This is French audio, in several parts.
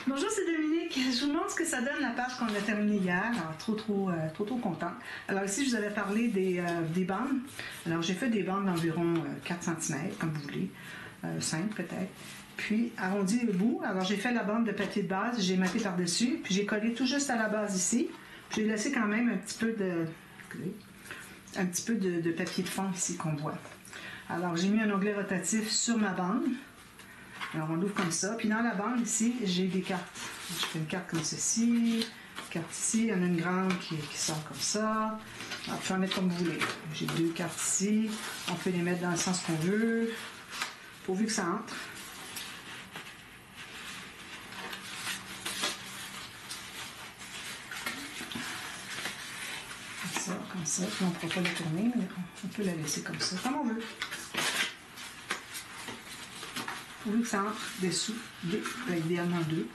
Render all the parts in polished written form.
Bonjour, c'est Dominique. Je vous montre ce que ça donne la page qu'on a terminée hier. Alors, trop contente. Alors ici, je vous avais parlé des bandes. Alors j'ai fait des bandes d'environ 4 cm, comme vous voulez, 5 peut-être. Puis arrondi le bout. Alors j'ai fait la bande de papier de base, j'ai maté par-dessus, puis j'ai collé tout juste à la base ici. J'ai laissé quand même un petit peu de papier de fond ici qu'on voit. Alors j'ai mis un onglet rotatif sur ma bande. Alors on l'ouvre comme ça. Puis dans la bande ici, j'ai des cartes. Je fais une carte comme ceci, une carte ici, il y en a une grande qui sort comme ça. Alors, on peut en mettre comme vous voulez. J'ai 2 cartes ici. On peut les mettre dans le sens qu'on veut, pourvu que ça entre. Comme ça. Puis on ne pourra pas la tourner, mais on peut la laisser comme ça, comme on veut. Pourvu que ça entre dessous, idéalement 2. Comme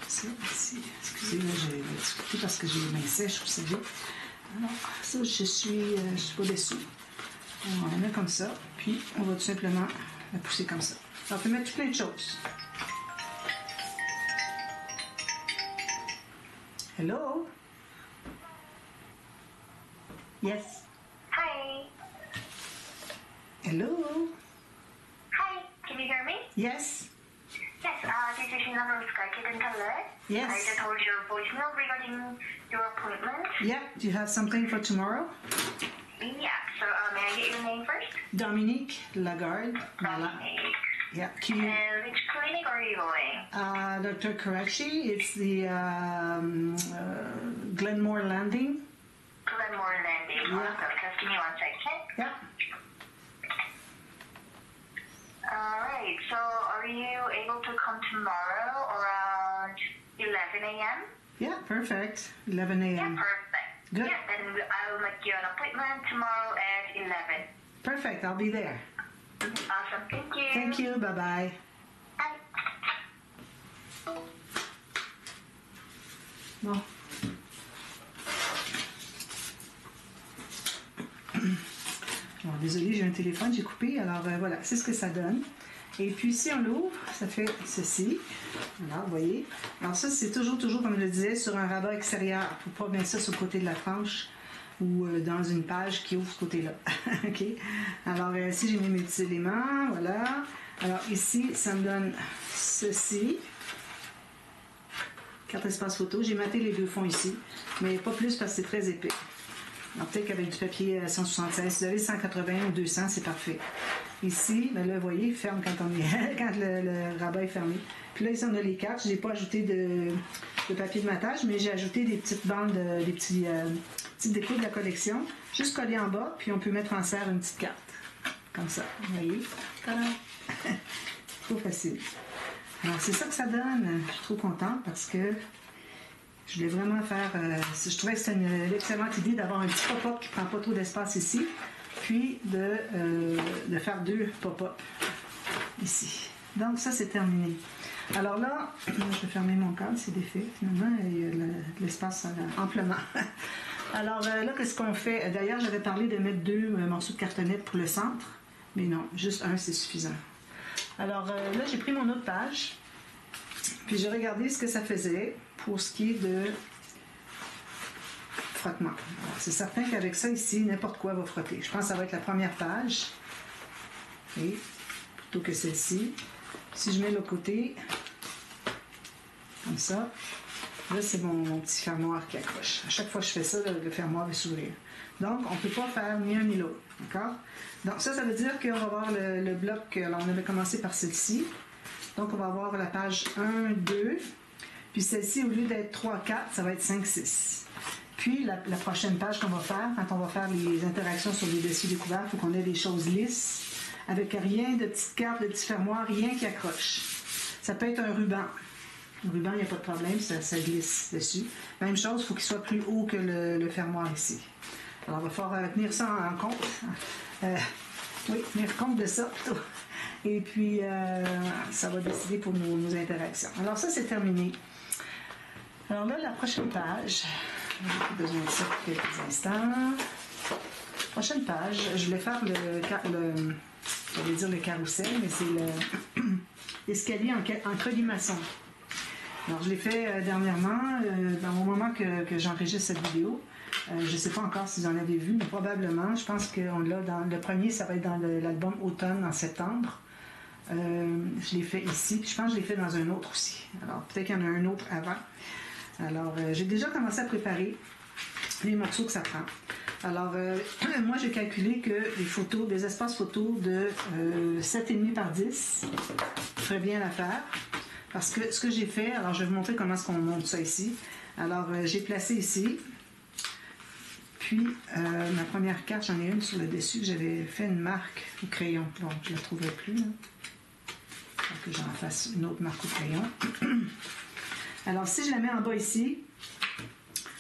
ça, ici. Excusez-moi, j'ai discuté parce que j'ai les mains sèches, vous savez. Alors, ça, je suis pas dessous. On la met comme ça, puis on va tout simplement la pousser comme ça. Alors, on peut mettre plein de choses. Hello? Yes. Hi. Hello? Hi, can you hear me? Yes. Yes, this is Sheena from Sky Kitten Color. Yes. I just heard your voicemail regarding your appointment. Yeah, do you have something for tomorrow? Yeah, so may I get your name first? Dominique Lagarde. Dominique. Yeah. And which clinic are you going? Dr. Karachi, it's the Glenmore Landing. Glenmore Landing. Yeah. Awesome. Just give me 1 second. Yeah. Alright, so are you able to come tomorrow around 11 a.m.? Yeah, perfect. 11 a.m. Yeah, perfect. Good. Yeah, then I'll make you an appointment tomorrow at 11. Perfect, I'll be there. Awesome, thank you. Thank you, bye-bye. Bye. Bon. Alors, désolé, j'ai un téléphone, j'ai coupé. Alors, voilà, c'est ce que ça donne. Et puis, si on l'ouvre, ça fait ceci. Alors, vous voyez. Alors, ça, c'est toujours, comme je le disais, sur un rabat extérieur. Il ne faut pas mettre ça sur le côté de la tranche ou dans une page qui ouvre ce côté-là. OK? Alors, ici, j'ai mis mes petits éléments. Voilà. Alors, ici, ça me donne ceci. Carte espace photo. J'ai maté les 2 fonds ici, mais pas plus parce que c'est très épais. Alors, peut-être qu'avec du papier 176, si vous avez 180 ou 200, c'est parfait. Ici, ben là, vous voyez, il ferme quand, quand le rabat est fermé. Puis là, ici, on a les cartes. Je n'ai pas ajouté de papier de matage, mais j'ai ajouté des petites bandes, des petites décos de la collection, juste collées en bas, puis on peut mettre en serre une petite carte. Comme ça, vous voyez. Trop facile. Alors, c'est ça que ça donne. Je suis trop contente parce que je voulais vraiment faire... je trouvais que c'était une excellente idée d'avoir un petit pop-up qui ne prend pas trop d'espace ici, puis de faire 2 pop-up ici. Donc, ça, c'est terminé. Alors là, je vais fermer mon cadre, c'est défait. Finalement, il y a de l'espace amplement. Alors là, qu'est-ce qu'on fait? D'ailleurs, j'avais parlé de mettre 2 morceaux de cartonnette pour le centre, mais non, juste un, c'est suffisant. Alors là, j'ai pris mon autre page, puis j'ai regardé ce que ça faisait pour ce qui est de frottement. C'est certain qu'avec ça ici, n'importe quoi va frotter. Je pense que ça va être la première page, et plutôt que celle-ci. Si je mets le côté, comme ça, là, c'est mon petit fermoir qui accroche. À chaque fois que je fais ça, le fermoir va s'ouvrir. Donc, on ne peut pas faire ni un ni l'autre. D'accord? Donc, ça veut dire qu'on va avoir le bloc. Alors, on avait commencé par celle-ci. Donc, on va avoir la page 1, 2. Puis celle-ci, au lieu d'être 3, 4, ça va être 5, 6. Puis, la prochaine page qu'on va faire, quand on va faire les interactions sur les dossiers découverts, il faut qu'on ait des choses lisses, avec rien de petites cartes, de petits fermoirs, rien qui accroche. Ça peut être un ruban. Le ruban, il n'y a pas de problème, ça glisse dessus. Même chose, il faut qu'il soit plus haut que le fermoir ici. Alors, il va falloir tenir ça en compte. Oui, tenir compte de ça plutôt. Et puis, ça va décider pour nos interactions. Alors, ça, c'est terminé. Alors là, la prochaine page, j'ai besoin de ça pour quelques instants. Prochaine page, je vais faire j'allais dire le carrousel, mais c'est l'escalier en colimaçon. Alors, je l'ai fait dernièrement, au moment que j'enregistre cette vidéo. Je ne sais pas encore si vous en avez vu, mais probablement. Je pense qu'on l'a dans le premier, ça va être dans l'album Automne en septembre. Je l'ai fait ici, puis je pense que je l'ai fait dans un autre aussi. Alors, peut-être qu'il y en a un autre avant. Alors, j'ai déjà commencé à préparer les morceaux que ça prend. Alors, moi, j'ai calculé que les photos, des espaces photos de 7,5 par 10 ferait bien l'affaire. Parce que ce que j'ai fait, alors je vais vous montrer comment est-ce qu'on monte ça ici. Alors, j'ai placé ici. Puis, ma première carte, j'en ai une sur le dessus. J'avais fait une marque au crayon. Bon, je ne la trouverai plus. Là. Il faut que j'en fasse une autre marque au crayon. Alors, si je la mets en bas ici,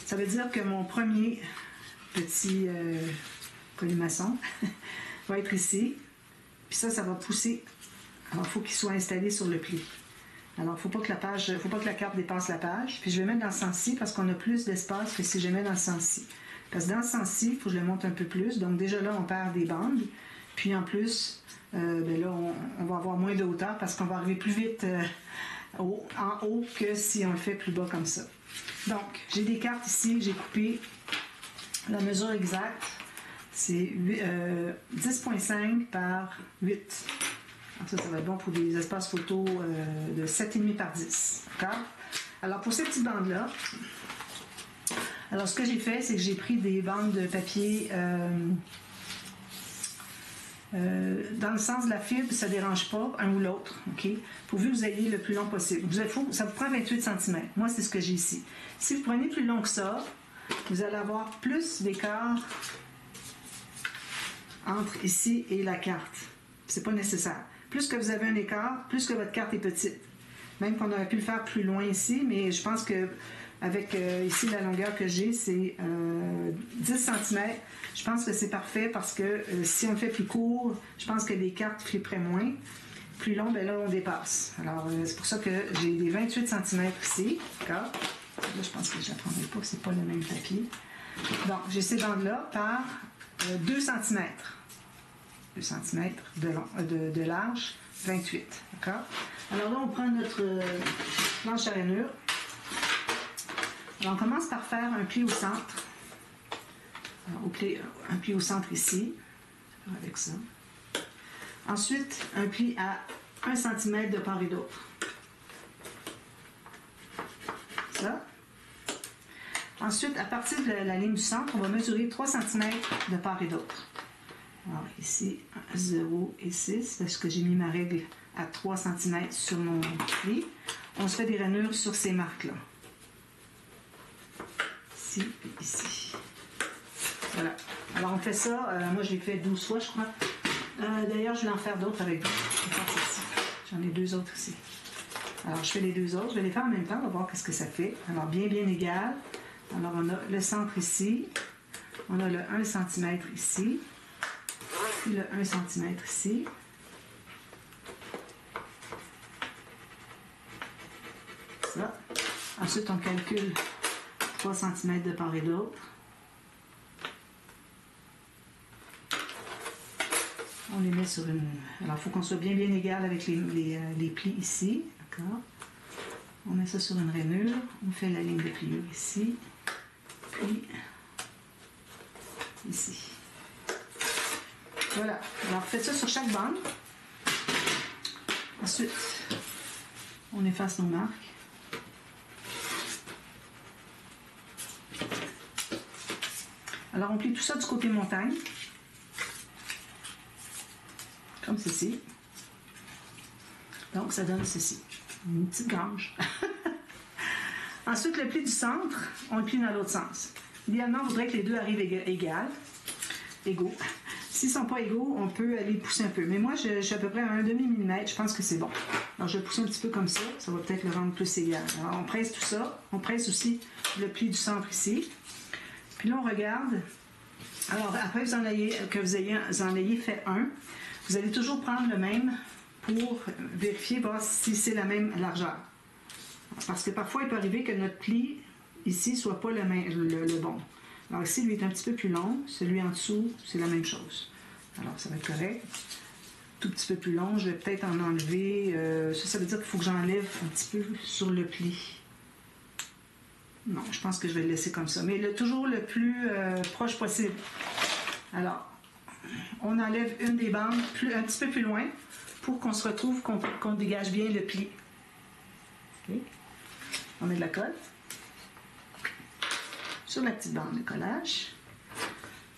ça veut dire que mon premier petit colimaçon va être ici. Puis ça va pousser. Alors, il faut qu'il soit installé sur le pli. Alors, il ne faut pas que la carte dépasse la page. Puis, je vais mettre dans ce sens-ci parce qu'on a plus d'espace que si je mets dans ce sens-ci. Parce que dans ce sens-ci, il faut que je le monte un peu plus. Donc, déjà là, on perd des bandes. Puis, en plus, là, on va avoir moins de hauteur parce qu'on va arriver plus vite en haut que si on le fait plus bas comme ça. Donc, j'ai des cartes ici. J'ai coupé la mesure exacte. C'est 10,5 par 8. Alors ça va être bon pour des espaces photos de 7,5 par 10. D'accord? Alors, pour ces petites bandes-là, alors ce que j'ai fait, c'est que j'ai pris des bandes de papier dans le sens de la fibre, ça ne dérange pas, un ou l'autre, OK? Pourvu que vous ayez le plus long possible. Ça vous prend 28 cm. Moi, c'est ce que j'ai ici. Si vous prenez plus long que ça, vous allez avoir plus d'écart entre ici et la carte. C'est pas nécessaire. Plus que vous avez un écart, plus que votre carte est petite. Même qu'on aurait pu le faire plus loin ici, mais je pense que avec ici la longueur que j'ai, c'est 10 cm. Je pense que c'est parfait parce que si on le fait plus court, je pense que les cartes flipperaient moins. Plus long, ben là, on dépasse. Alors, c'est pour ça que j'ai des 28 cm ici. D'accord? Là, je pense que je n'apprendrai pas, c'est pas le même papier. Donc, j'ai ces bandes-là par 2 cm. 2 cm de large, 28. D'accord? Alors là, on prend notre planche à rainure. Alors, on commence par faire un pli au centre. Alors, un pli au centre ici, avec ça. Ensuite, un pli à 1 cm de part et d'autre. Ça. Ensuite, à partir de la ligne du centre, on va mesurer 3 cm de part et d'autre. Alors ici, 0 et 6, parce que j'ai mis ma règle à 3 cm sur mon pli. On se fait des rainures sur ces marques-là. Ici et ici. Voilà. Alors on fait ça, moi je l'ai fait 12 fois, je crois. D'ailleurs, je vais en faire d'autres avec vous. J'en ai 2 autres ici. Alors je fais les 2 autres, je vais les faire en même temps, on va voir ce que ça fait. Alors bien égal. Alors on a le centre ici, on a le 1 cm ici. Puis le 1 cm ici. Ça. Ensuite, on calcule 3 cm de part et d'autre. On les met sur une... Alors, il faut qu'on soit bien égal avec les plis ici. D'accord? On met ça sur une rainure. On fait la ligne de pliure ici. Puis, ici. Voilà. Alors, faites ça sur chaque bande. Ensuite, on efface nos marques. Alors, on plie tout ça du côté montagne. Comme ceci. Donc, ça donne ceci. Une petite grange. Ensuite, le pli du centre, on le plie dans l'autre sens. Idéalement, on voudrait que les deux arrivent égaux. S'ils ne sont pas égaux, on peut aller pousser un peu. Mais moi, je suis à peu près à 1/2 millimètre. Je pense que c'est bon. Alors, je vais pousser un petit peu comme ça. Ça va peut-être le rendre plus égal. Alors, on presse tout ça. On presse aussi le pli du centre ici. Puis là, on regarde. Alors, après que vous en ayez fait un, vous allez toujours prendre le même pour vérifier, voir si c'est la même largeur. Parce que parfois, il peut arriver que notre pli ici ne soit pas le bon. Alors ici, lui est un petit peu plus long. Celui en dessous, c'est la même chose. Alors, ça va être correct. tout petit peu plus long. Je vais peut-être en enlever. Ça veut dire qu'il faut que j'enlève un petit peu sur le pli. Non, je pense que je vais le laisser comme ça. Mais toujours le plus proche possible. Alors, on enlève une des bandes un petit peu plus loin pour qu'on se retrouve, qu'on dégage bien le pli. Okay. On met de la colle sur la petite bande de collage.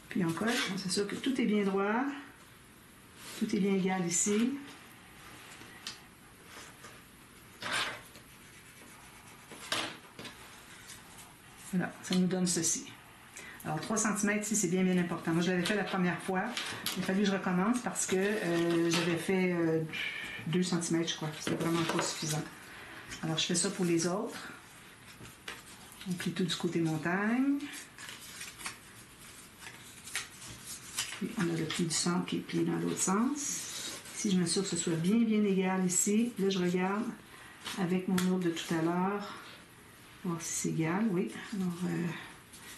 Puis on colle, on s'assure que tout est bien droit. Tout est bien égal ici. Voilà, ça nous donne ceci. Alors 3 cm ici, c'est bien important. Moi, je l'avais fait la première fois. Il a fallu que je recommence parce que j'avais fait 2 cm, je crois. C'était vraiment pas suffisant. Alors, je fais ça pour les autres. On plie tout du côté montagne. Puis, on a le pli du centre qui est plié dans l'autre sens. Ici, je m'assure que ce soit bien égal ici. Là, je regarde avec mon autre de tout à l'heure. Voir si c'est égal. Oui. Alors,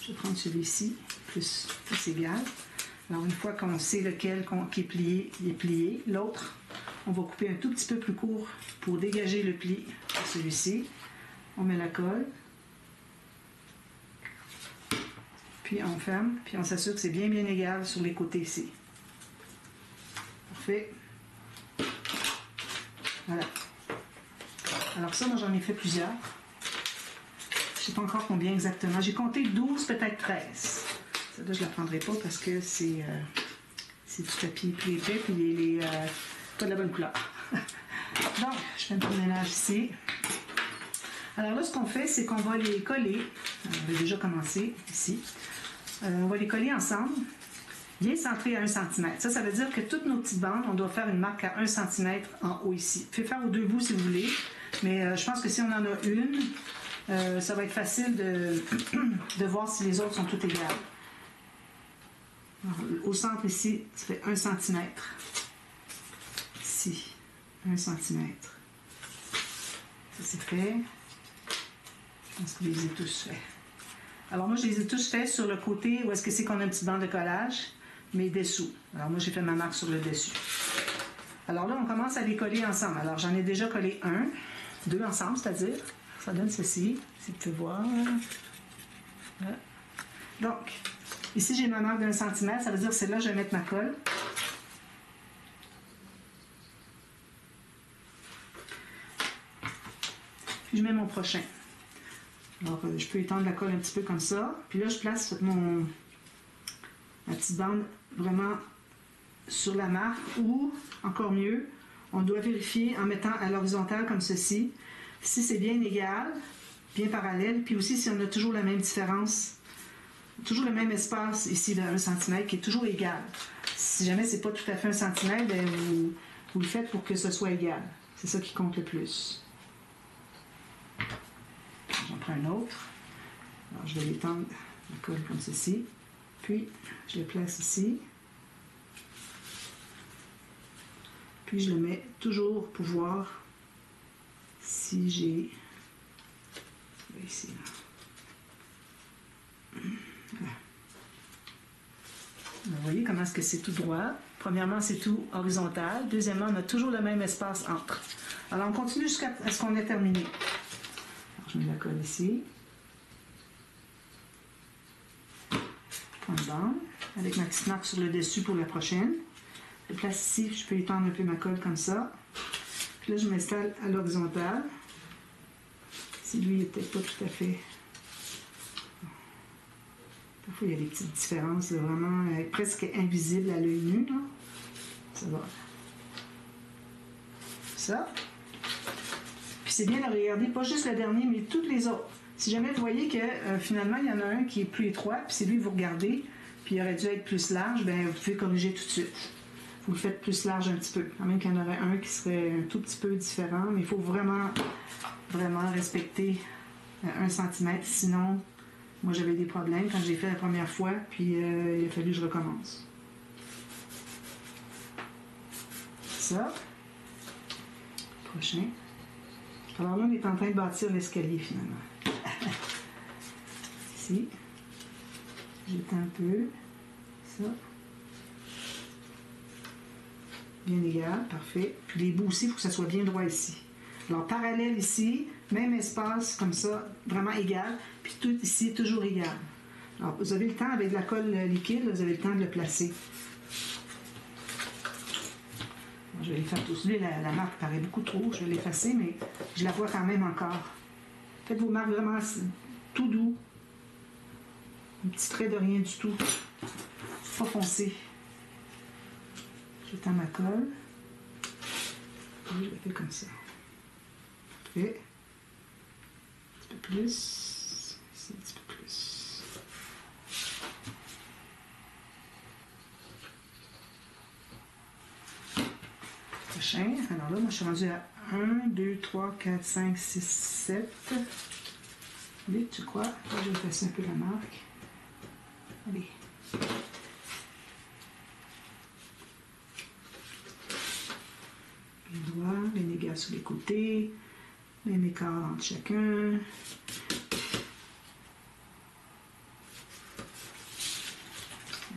je vais prendre celui-ci, plus égal. Alors, une fois qu'on sait lequel qui est plié, il est plié. L'autre, on va couper un tout petit peu plus court pour dégager le pli de celui-ci. On met la colle. Puis on ferme, puis on s'assure que c'est bien égal sur les côtés ici. Parfait. Voilà. Alors ça, moi j'en ai fait plusieurs. Je ne sais pas encore combien exactement. J'ai compté 12, peut-être 13. Celle-là, je ne la prendrai pas parce que c'est du papier plus épais, puis il est pas de la bonne couleur. Donc, je fais un peu de ménage ici. Alors là, ce qu'on fait, c'est qu'on va les coller. Alors, on va déjà commencer ici. On va les coller ensemble, bien centrés à 1 cm. Ça veut dire que toutes nos petites bandes, on doit faire une marque à 1 cm en haut ici. Vous pouvez faire aux deux bouts si vous voulez, mais je pense que si on en a une, ça va être facile de voir si les autres sont toutes égales. Alors, au centre ici, ça fait 1 cm. Ici, 1 cm. Ça c'est fait. Je pense que je les ai tous faits. Alors moi, je les ai tous faits sur le côté où est-ce que c'est qu'on a une petite bande de collage, mais dessous. Alors moi, j'ai fait ma marque sur le dessus. Alors là, on commence à les coller ensemble. Alors j'en ai déjà collé 2 ensemble, c'est-à-dire, ça donne ceci, si vous pouvez voir. Voilà. Donc, ici, j'ai ma marque d'1 cm, ça veut dire que c'est là que je vais mettre ma colle. Puis je mets mon prochain. Alors, je peux étendre la colle un petit peu comme ça. Puis là, je place ma petite bande vraiment sur la marque ou, encore mieux, on doit vérifier en mettant à l'horizontale comme ceci, si c'est bien égal, bien parallèle, puis aussi si on a toujours la même différence, toujours le même espace ici de 1 cm qui est toujours égal. Si jamais c'est pas tout à fait 1 cm, bien, vous le faites pour que ce soit égal. C'est ça qui compte le plus. J'en prends un autre. Alors, je vais l'étendre la colle comme ceci. Puis, je le place ici. Puis, je le mets toujours pour voir si j'ai... Ici, là. Voilà. Vous voyez comment est-ce que c'est tout droit. Premièrement, c'est tout horizontal. Deuxièmement, on a toujours le même espace entre. Alors, on continue jusqu'à ce qu'on ait terminé. Je mets la colle ici. Je prends une bande avec ma petite marque sur le dessus pour la prochaine. Je place ici, je peux étendre un peu ma colle comme ça. Puis là, je m'installe à l'horizontale. Si lui, il n'est peut-être pas tout à fait... Parfois, il y a des petites différences, là, vraiment presque invisibles à l'œil nu. Là. Ça va. Ça. Puis c'est bien de regarder, pas juste le dernier, mais toutes les autres. Si jamais vous voyez que finalement, il y en a un qui est plus étroit, puis c'est lui que vous regardez, puis il aurait dû être plus large, bien, vous pouvez corriger tout de suite. Vous le faites plus large un petit peu. Quand même qu'il y en aurait un qui serait un tout petit peu différent, mais il faut vraiment respecter 1 cm. Sinon, moi, j'avais des problèmes quand j'ai fait la première fois, puis il a fallu que je recommence. Ça. Prochain. Alors là, on est en train de bâtir l'escalier, finalement. Ici. J'étends un peu. Ça. bien égal, parfait. Puis les bouts aussi, il faut que ça soit bien droit ici. Alors, parallèle ici, même espace, comme ça, vraiment égal. Puis tout ici, toujours égal. Alors, vous avez le temps, avec de la colle liquide, vous avez le temps de le placer. Je vais les faire tous. Lui, la marque paraît beaucoup trop. Je vais l'effacer, mais je la vois quand même encore. Faites vos marques vraiment tout doux. Un petit trait de rien du tout. Pas foncé. J'étends ma colle. Et je le fais comme ça. Parfait. Un petit peu plus. Ici, un petit peu plus. Prochain. Alors là, moi, je suis rendue à 1, 2, 3, 4, 5, 6, 7. 8, je crois. Là, je vais passer un peu la marque. Allez. Les doigts, les négats sur les côtés, même écart entre chacun.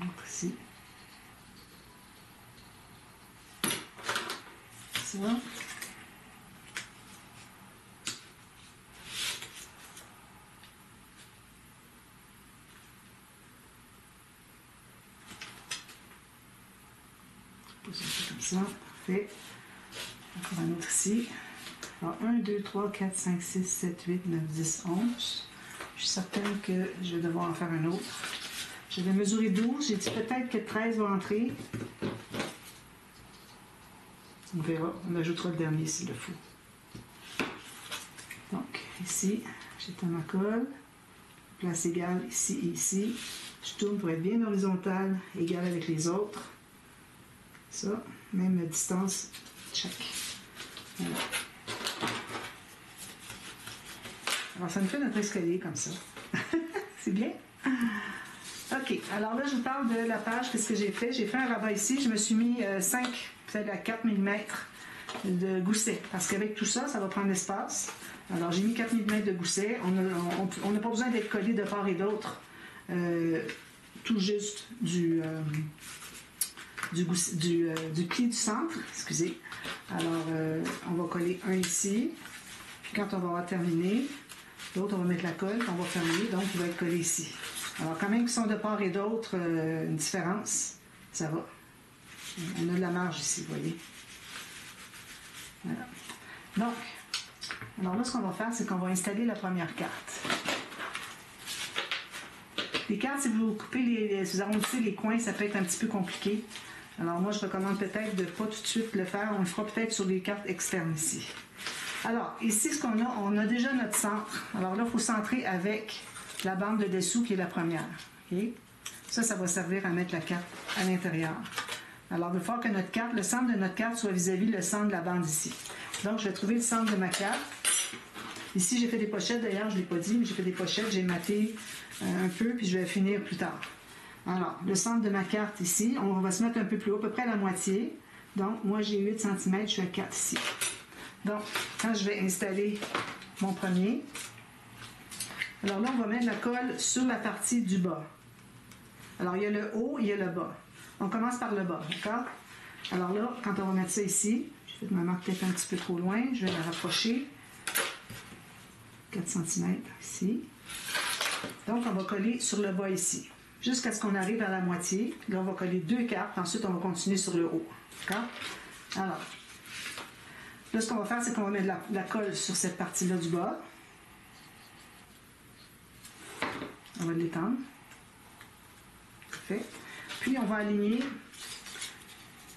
Donc ici. Ça. Pose un peu comme ça. Parfait. Encore un autre ici. Alors, 1, 2, 3, 4, 5, 6, 7, 8, 9, 10, 11. Je suis certaine que je vais devoir en faire un autre. Je vais mesurer 12. J'ai dit peut-être que 13 va entrer. On verra. On ajoutera le dernier s'il le faut. Donc, ici, j'étends ma colle. Place égale ici et ici. Je tourne pour être bien horizontal, égal avec les autres. Ça, même la distance, check. Voilà. Alors, ça me fait notre escalier comme ça. C'est bien? OK. Alors là, je vous parle de la page. Qu'est-ce que j'ai fait? J'ai fait un rabat ici. Je me suis mis 5, peut-être à 4 mm de gousset. Parce qu'avec tout ça, ça va prendre l'espace. Alors, j'ai mis 4 mm de gousset. On n'a pas besoin d'être collé de part et d'autre. Tout juste du pli du centre. Excusez. Alors, on va coller un ici. Puis quand on va avoir terminé, l'autre, on va mettre la colle, puis on va fermer. Donc, il va être collé ici. Alors, quand même qu'ils sont de part et d'autre, une différence, ça va. On a de la marge ici, vous voyez. Voilà. Donc, alors là, ce qu'on va faire, c'est qu'on va installer la première carte. Les cartes, si vous coupez si vous arrondissez les coins, ça peut être un petit peu compliqué. Alors moi, je recommande peut-être de ne pas tout de suite le faire. On le fera peut-être sur les cartes externes ici. Alors, ici, ce qu'on a, on a déjà notre centre. Alors là, il faut centrer avec la bande de dessous qui est la première. Okay? Ça va servir à mettre la carte à l'intérieur. Alors, il va falloir que notre carte, le centre de notre carte soit vis-à-vis le centre de la bande ici. Donc, je vais trouver le centre de ma carte. Ici, j'ai fait des pochettes. D'ailleurs, je ne l'ai pas dit, mais j'ai fait des pochettes. J'ai maté un peu, puis je vais finir plus tard. Alors, le centre de ma carte ici, on va se mettre un peu plus haut, à peu près à la moitié. Donc, moi, j'ai 8 cm, je suis à 4 ici. Donc, quand je vais installer mon premier, alors là, on va mettre la colle sur la partie du bas. Alors, il y a le haut, il y a le bas. On commence par le bas, d'accord? Alors là, quand on va mettre ça ici, j'ai fait ma marque peut-être un petit peu trop loin, je vais la rapprocher. 4 cm ici. Donc, on va coller sur le bas ici, jusqu'à ce qu'on arrive à la moitié. Là, on va coller 2 cartes, ensuite, on va continuer sur le haut. D'accord? Alors, là, ce qu'on va faire, c'est qu'on va mettre la colle sur cette partie-là du bas. On va l'étendre. Parfait. Puis, on va aligner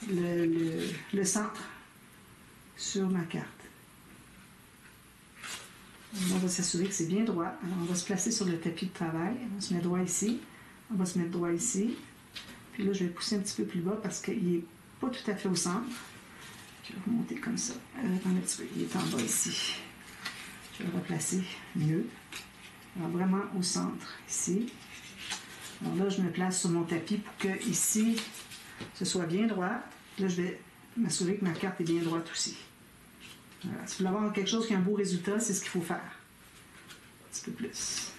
le centre sur ma carte. On va s'assurer que c'est bien droit. Alors, on va se placer sur le tapis de travail. On va se mettre droit ici. On va se mettre droit ici. Puis là, je vais pousser un petit peu plus bas parce qu'il n'est pas tout à fait au centre. Je vais remonter comme ça. Attendez un petit peu. Il est en bas ici. Je vais le replacer mieux. Alors, vraiment au centre, ici. Alors là, je me place sur mon tapis pour que ici, ce soit bien droit. Là, je vais m'assurer que ma carte est bien droite aussi. Voilà. Si vous voulez avoir quelque chose qui a un beau résultat, c'est ce qu'il faut faire. Un petit peu plus.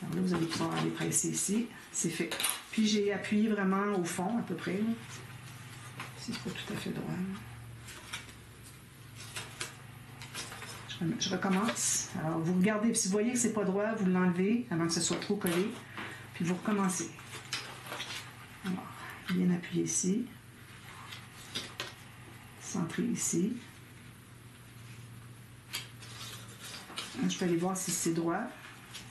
Alors là, vous allez pouvoir aller presser ici. C'est fait. Puis j'ai appuyé vraiment au fond, à peu près. Là. c'est pas tout à fait droit. Je recommence. Alors, vous regardez, si vous voyez que c'est pas droit, vous l'enlevez avant que ce soit trop collé, puis vous recommencez. Alors, bien appuyer ici. Centrer ici. Je peux aller voir si c'est droit.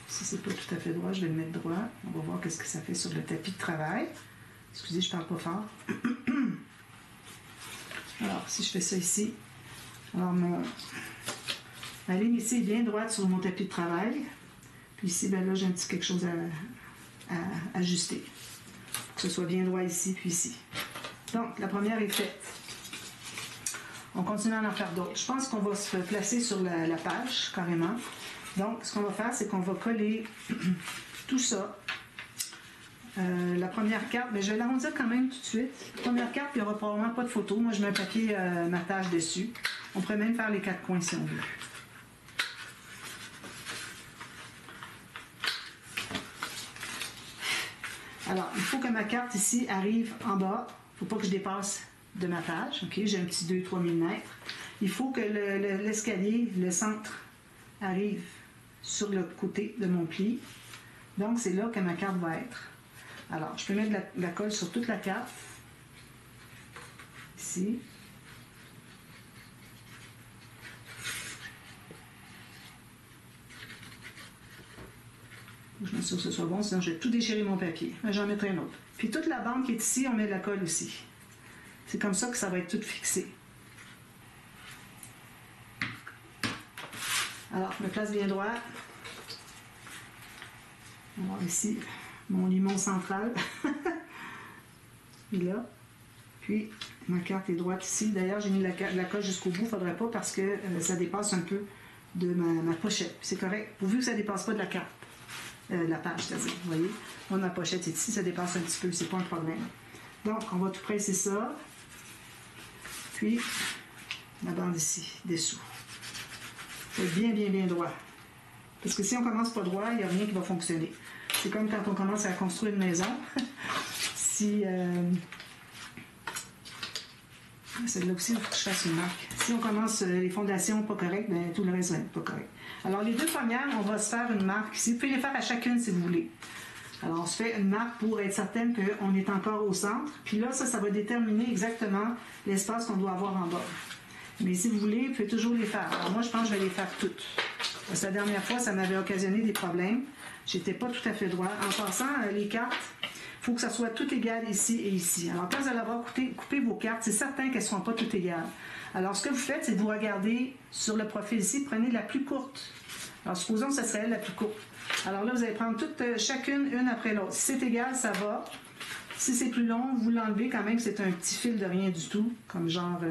Si c'est pas tout à fait droit, je vais le mettre droit. On va voir qu'est-ce que ça fait sur le tapis de travail. Excusez, je parle pas fort. Alors, si je fais ça ici, alors ma ligne ici est bien droite sur mon tapis de travail. Puis ici, ben là, j'ai un petit quelque chose à ajuster. Pour que ce soit bien droit ici, puis ici. Donc, la première est faite. On continue à en faire d'autres. Je pense qu'on va se placer sur la page, carrément. Donc, ce qu'on va faire, c'est qu'on va coller tout ça. La première carte, mais je vais l'arrondir quand même tout de suite. La première carte, il n'y aura probablement pas de photo. Moi, je mets un papier matage dessus. On pourrait même faire les 4 coins si on veut. Alors, il faut que ma carte ici arrive en bas. Il ne faut pas que je dépasse de ma page. OK, j'ai un petit 2-3 mm. Il faut que l'escalier, le centre, arrive sur le côté de mon pli. Donc, c'est là que ma carte va être. Alors, je peux mettre de la colle sur toute la carte. Ici. Je m'assure que ce soit bon, sinon je vais tout déchirer mon papier. J'en mettrai un autre. Puis toute la bande qui est ici, on met de la colle aussi. C'est comme ça que ça va être tout fixé. Alors, je me place bien droit. Alors ici, mon limon central. Et là. Puis, ma carte est droite ici. D'ailleurs, j'ai mis la colle jusqu'au bout. Il ne faudrait pas parce que ça dépasse un peu de ma pochette. C'est correct. Pourvu que ça ne dépasse pas de la carte. La page, c'est-à-dire. Vous voyez? Moi, ma pochette est ici. Ça dépasse un petit peu. C'est pas un problème. Donc, on va tout presser ça. Puis, la bande ici, dessous. C'est bien, bien, bien droit. Parce que si on commence pas droit, il n'y a rien qui va fonctionner. C'est comme quand on commence à construire une maison. Si... celle-là aussi, il faut que je fasse une marque. Si on commence les fondations pas correctes, bien, tout le reste va être pas correct. Alors, les deux premières, on va se faire une marque ici. Vous pouvez les faire à chacune si vous voulez. Alors, on se fait une marque pour être certaine qu'on est encore au centre. Puis là, ça va déterminer exactement l'espace qu'on doit avoir en bas. Mais si vous voulez, vous pouvez toujours les faire. Alors, moi, je pense que je vais les faire toutes. Parce que la dernière fois, ça m'avait occasionné des problèmes. J'étais pas tout à fait droit. En passant, les cartes, il faut que ça soit tout égal ici et ici. Alors, quand vous allez avoir coupé vos cartes, c'est certain qu'elles ne seront pas toutes égales. Alors, ce que vous faites, c'est que vous regardez sur le profil ici, prenez la plus courte. Alors, supposons que ça serait elle la plus courte. Alors là, vous allez prendre toutes, chacune, une après l'autre. Si c'est égal, ça va. Si c'est plus long, vous l'enlevez quand même. C'est un petit fil de rien du tout, comme genre...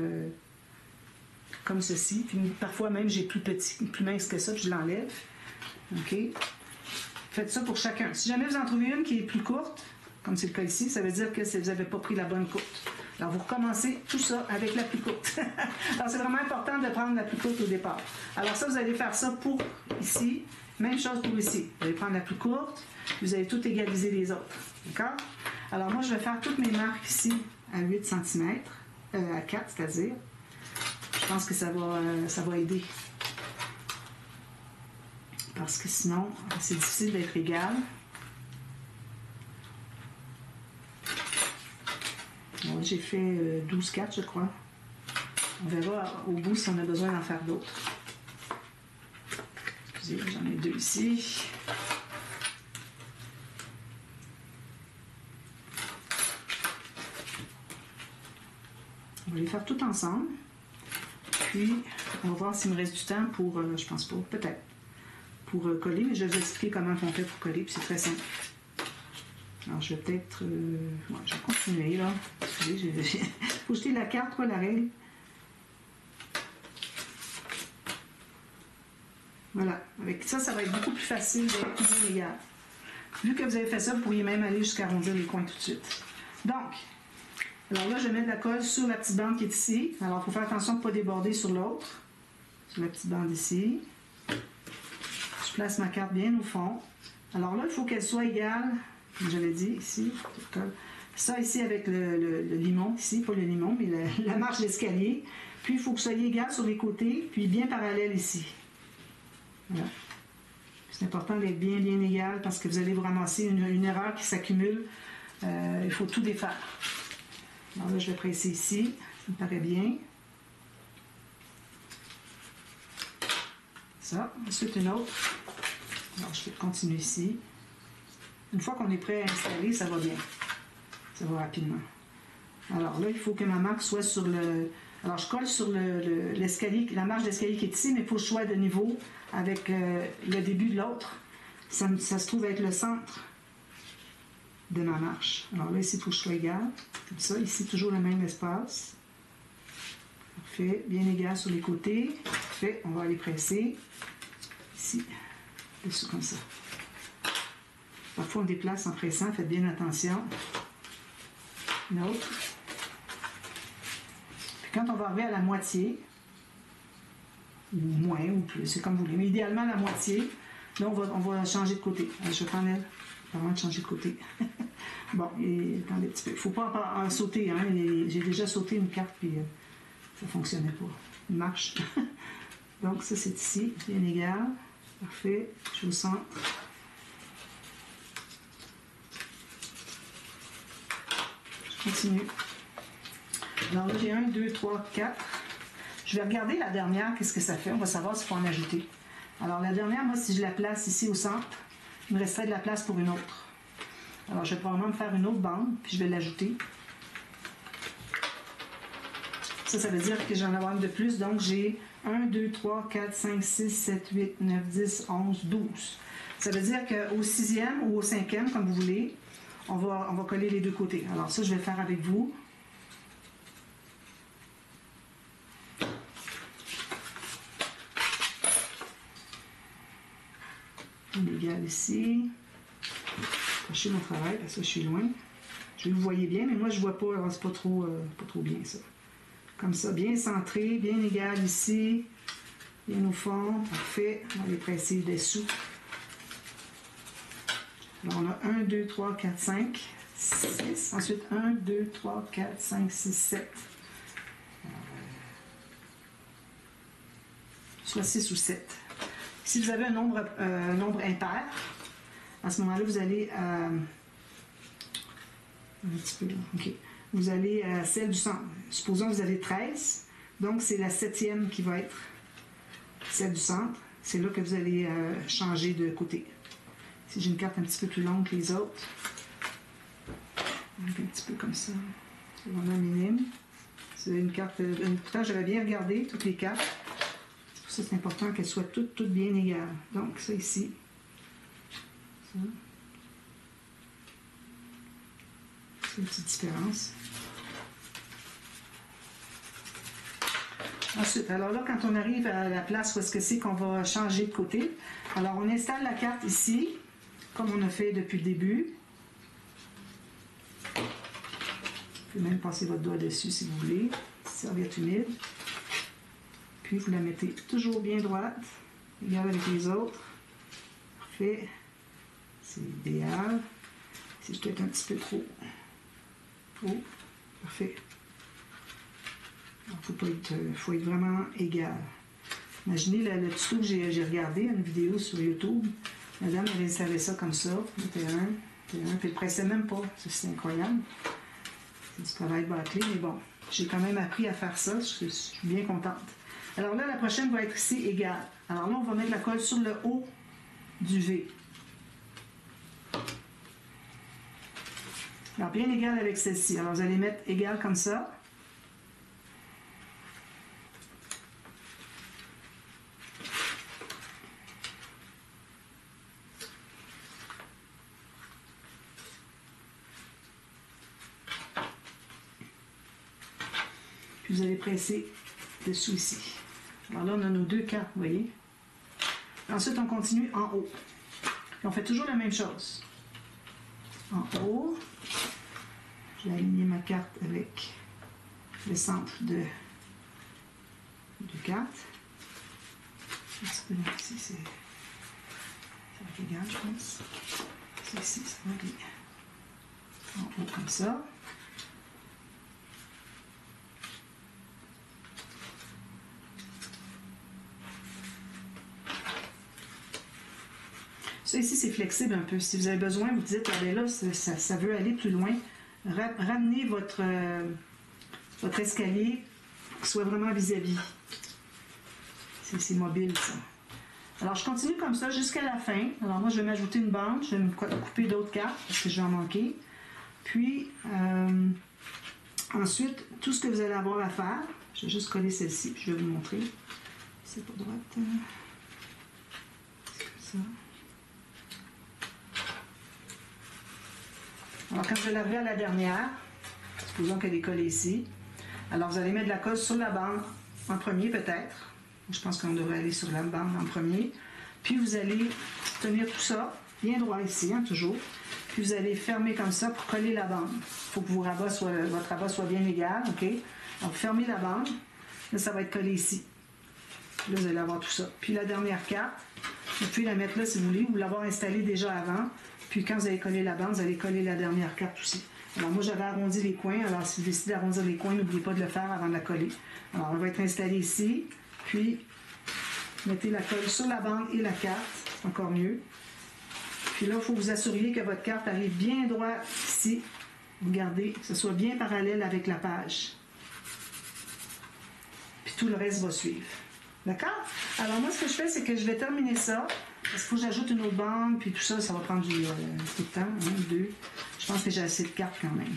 comme ceci. Puis parfois même, j'ai plus petit, plus mince que ça, puis je l'enlève. OK? Faites ça pour chacun. Si jamais vous en trouvez une qui est plus courte, comme c'est le cas ici, ça veut dire que vous n'avez pas pris la bonne courte. Alors, vous recommencez tout ça avec la plus courte. Alors, c'est vraiment important de prendre la plus courte au départ. Alors ça, vous allez faire ça pour ici. Même chose pour ici. Vous allez prendre la plus courte, vous allez tout égaliser les autres. D'accord? Alors, moi, je vais faire toutes mes marques ici à 8 cm, à 4, c'est-à-dire. Je pense que ça va aider. Parce que sinon, c'est difficile d'être égal. Bon, j'ai fait 12-4, je crois. On verra au bout si on a besoin d'en faire d'autres. Excusez, j'en ai 2 ici. On va les faire tout ensemble. Puis, on va voir s'il me reste du temps pour, je pense pas, peut-être, pour coller, mais je vais vous expliquer comment on fait pour coller, puis c'est très simple. Alors, je vais peut-être, ouais, je vais continuer, là. Excusez, il faut jeter la carte, quoi, la règle. Voilà, avec ça, ça va être beaucoup plus facile d'être bien égal. Vu que vous avez fait ça, vous pourriez même aller jusqu'à arrondir les coins tout de suite. Donc, alors là, je vais mettre de la colle sur la petite bande qui est ici. Alors, il faut faire attention de ne pas déborder sur l'autre. Sur la petite bande ici. Je place ma carte bien au fond. Alors là, il faut qu'elle soit égale, comme je l'ai dit ici, il Ça ici avec le limon, ici, pas le limon, mais la marche d'escalier. Puis il faut que vous soyez égal sur les côtés, puis bien parallèle ici. Voilà. C'est important d'être bien égal parce que vous allez vous ramasser une erreur qui s'accumule. Il faut tout défaire. Alors là, je vais presser ici, ça me paraît bien. Ça, ensuite une autre. Alors je vais continuer ici. Une fois qu'on est prêt à installer, ça va bien. Ça va rapidement. Alors là, il faut que ma marque soit sur le... Alors je colle sur l'escalier, la marche d'escalier qui est ici, mais il faut que je sois de niveau avec le début de l'autre. Ça se trouve être le centre de ma marche. Alors là, ici, il faut que je sois égal. Comme ça, ici, toujours le même espace. Parfait. Bien égal sur les côtés. Parfait. On va aller presser. Ici. Dessous comme ça. Parfois, on déplace en pressant. Faites bien attention. Une autre. Puis quand on va arriver à la moitié, ou moins, ou plus, c'est comme vous voulez. Mais idéalement, la moitié, là, on va changer de côté. Je vais prendre elle. Avant de changer de côté. Bon, et attendez un petit peu. Il ne faut pas en sauter. Hein. J'ai déjà sauté une carte, puis ça ne fonctionnait pas. Il marche. Donc, ça, c'est ici, bien égal. Parfait. Je suis au centre. Je continue. Alors là, j'ai 1, 2, 3, 4. Je vais regarder la dernière, qu'est-ce que ça fait. On va savoir s'il faut en ajouter. Alors, la dernière, moi, si je la place ici au centre, il me resterait de la place pour une autre. Alors, je vais probablement me faire une autre bande, puis je vais l'ajouter. Ça veut dire que j'en ai une de plus. Donc, j'ai 1, 2, 3, 4, 5, 6, 7, 8, 9, 10, 11, 12. Ça veut dire qu'au 6e ou au 5e, comme vous voulez, on va coller les deux côtés. Alors, ça, je vais le faire avec vous. Égal ici. Je mon travail parce que je suis loin. Je vous voyez bien, mais moi je vois pas, c'est pas trop bien ça. Comme ça, bien centré, bien égal ici, bien au fond, parfait. On va les presser dessous. Alors on a 1, 2, 3, 4, 5, 6. Ensuite 1, 2, 3, 4, 5, 6, 7. Soit 6 ou 7. Si vous avez un nombre impair, à ce moment-là, vous allez un petit peu là, OK. Vous allez à celle du centre. Supposons que vous avez 13, donc c'est la 7e qui va être celle du centre. C'est là que vous allez changer de côté. Si j'ai une carte un petit peu plus longue que les autres, un petit peu comme ça, c'est vraiment minime. C'est une carte. Pourtant, j'avais bien regardé toutes les cartes. Ça, c'est important qu'elles soient toutes bien égales. Donc, ça ici. Ça. C'est une petite différence. Ensuite, alors là, quand on arrive à la place où est-ce que c'est qu'on va changer de côté, alors on installe la carte ici, comme on a fait depuis le début. Vous pouvez même passer votre doigt dessus si vous voulez. Serviette humide. Puis vous la mettez toujours bien droite, égale avec les autres. Parfait. C'est idéal. C'est peut-être un petit peu trop. Parfait. Il faut être vraiment égal. Imaginez le tuto que j'ai regardé, une vidéo sur YouTube. Madame, elle installait ça comme ça. Puis elle pressait même pas. C'est incroyable. C'est du travail bâclé, mais bon. J'ai quand même appris à faire ça. Je suis bien contente. Alors là, la prochaine va être ici égale. Alors là, on va mettre la colle sur le haut du V. Alors bien égal avec celle-ci. Alors vous allez mettre égal comme ça. Puis vous allez presser dessous ici. Alors là, on a nos deux cartes, vous voyez. Ensuite, on continue en haut. Et on fait toujours la même chose. En haut, je vais aligner ma carte avec le centre de carte. Ici, ça va être égal, je pense. Ça ici, ça va être en haut comme ça. Ça ici, c'est flexible un peu. Si vous avez besoin, vous dites, ah ben là, ça veut aller plus loin. Ramenez votre escalier pour qu'il soit vraiment vis-à-vis. C'est mobile, ça. Alors, je continue comme ça jusqu'à la fin. Alors, moi, je vais m'ajouter une bande. Je vais me couper d'autres cartes parce que je vais en manquer. Puis, ensuite, tout ce que vous allez avoir à faire, je vais juste coller celle-ci, puis je vais vous montrer. C'est pas droite. C'est comme ça. Alors, quand je vais l'arriver à la dernière, supposons qu'elle est collée ici. Alors, vous allez mettre de la colle sur la bande en premier, peut-être. Je pense qu'on devrait aller sur la bande en premier. Puis, vous allez tenir tout ça bien droit ici, hein, toujours. Puis, vous allez fermer comme ça pour coller la bande. Il faut que votre rabat soit bien égal, OK? Donc, fermez la bande. Là, ça va être collé ici. Là, vous allez avoir tout ça. Puis, la dernière carte, vous pouvez la mettre là si vous voulez, ou l'avoir installée déjà avant. Puis quand vous allez coller la bande, vous allez coller la dernière carte aussi. Alors moi, j'avais arrondi les coins. Alors si vous décidez d'arrondir les coins, n'oubliez pas de le faire avant de la coller. Alors, elle va être installée ici. Puis, mettez la colle sur la bande et la carte. C'est encore mieux. Puis là, il faut vous assurer que votre carte arrive bien droit ici. Regardez, que ce soit bien parallèle avec la page. Puis tout le reste va suivre. D'accord? Alors moi, ce que je fais, c'est que je vais terminer ça. Parce qu'il faut que j'ajoute une autre bande, puis tout ça, ça va prendre du temps, 1, 2. Je pense que j'ai assez de cartes quand même.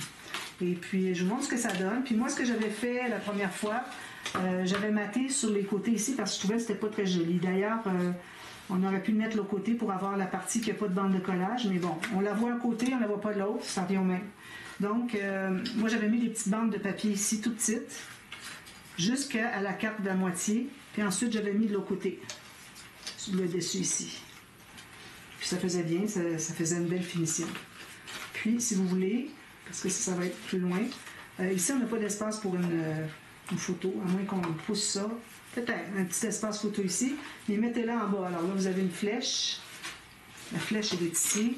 Et puis, je vous montre ce que ça donne. Puis moi, ce que j'avais fait la première fois, j'avais maté sur les côtés ici parce que je trouvais que c'était pas très joli. D'ailleurs, on aurait pu le mettre de l'autre côté pour avoir la partie qui n'a pas de bande de collage, mais bon, on la voit un côté, on ne la voit pas de l'autre, ça revient au même. Donc, moi, j'avais mis des petites bandes de papier ici, toutes petites, jusqu'à la carte de la moitié. Puis ensuite, j'avais mis de l'autre côté, sur le dessus ici. Puis ça faisait bien, ça faisait une belle finition. Puis, si vous voulez, parce que ça va être plus loin, ici, on n'a pas d'espace pour une photo, à moins qu'on pousse ça. Peut-être un petit espace photo ici, mais mettez-la en bas. Alors là, vous avez une flèche. La flèche, elle est ici.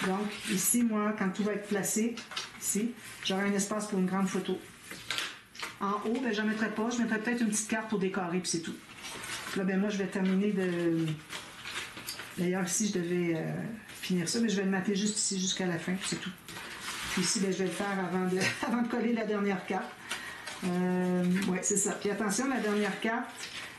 Donc, ici, moi, quand tout va être placé, ici, j'aurai un espace pour une grande photo. En haut, ben, je n'en mettrai pas. Je mettrai peut-être une petite carte pour décorer, puis c'est tout. Là, ben, moi, je vais terminer de... D'ailleurs, ici, je devais finir ça, mais je vais le mater juste ici, jusqu'à la fin, puis c'est tout. Puis ici, ben, je vais le faire avant de coller la dernière carte. Oui, c'est ça. Puis attention, la dernière carte,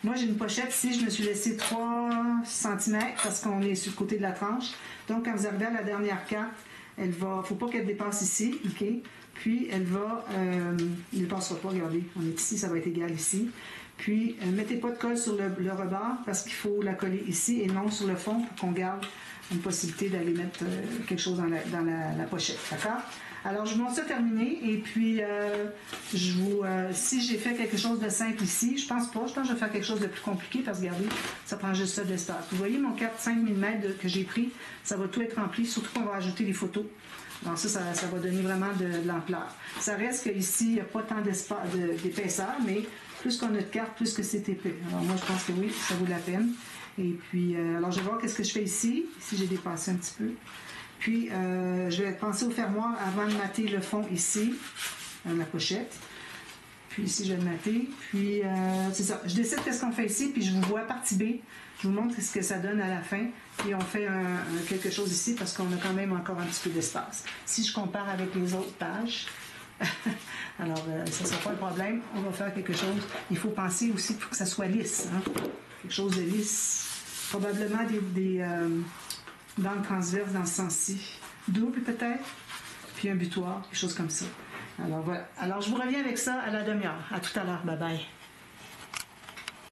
moi j'ai une pochette ici, je me suis laissé 3 cm parce qu'on est sur le côté de la tranche. Donc quand vous arrivez à la dernière carte, elle va, faut pas qu'elle dépasse ici, ok? Puis elle va, elle ne dépassera pas, regardez, on est ici, ça va être égal ici. Puis mettez pas de colle sur le rebord parce qu'il faut la coller ici et non sur le fond pour qu'on garde une possibilité d'aller mettre quelque chose dans la pochette, d'accord? Alors, je vous montre ça terminé et puis si j'ai fait quelque chose de simple ici, je pense que je vais faire quelque chose de plus compliqué parce que regardez, ça prend juste ça d'espace. Vous voyez mon 4-5 mm que j'ai pris, ça va tout être rempli, surtout qu'on va ajouter les photos. Donc ça va donner vraiment de l'ampleur. Ça reste qu'ici, il n'y a pas tant d'épaisseur, mais plus qu'on a de cartes, plus que c'est épais. Alors moi, je pense que oui, ça vaut la peine. Et puis, alors je vais voir qu'est-ce que je fais ici. Ici, j'ai dépassé un petit peu. Puis, je vais penser au fermoir avant de mater le fond ici, la pochette. Puis ici, je vais le mater. Puis, c'est ça. Je décide qu'est-ce qu'on fait ici, puis je vous vois partie B. Je vous montre ce que ça donne à la fin. Puis, on fait quelque chose ici parce qu'on a quand même encore un petit peu d'espace. Si je compare avec les autres pages, alors, ça ne sera pas le problème. On va faire quelque chose. Il faut penser aussi qu'il faut que ça soit lisse. Hein? Quelque chose de lisse. Probablement des bandes transverses dans ce sens-ci. Double peut-être. Puis un butoir, quelque chose comme ça. Alors voilà. Alors je vous reviens avec ça à la demi-heure. À tout à l'heure. Bye bye.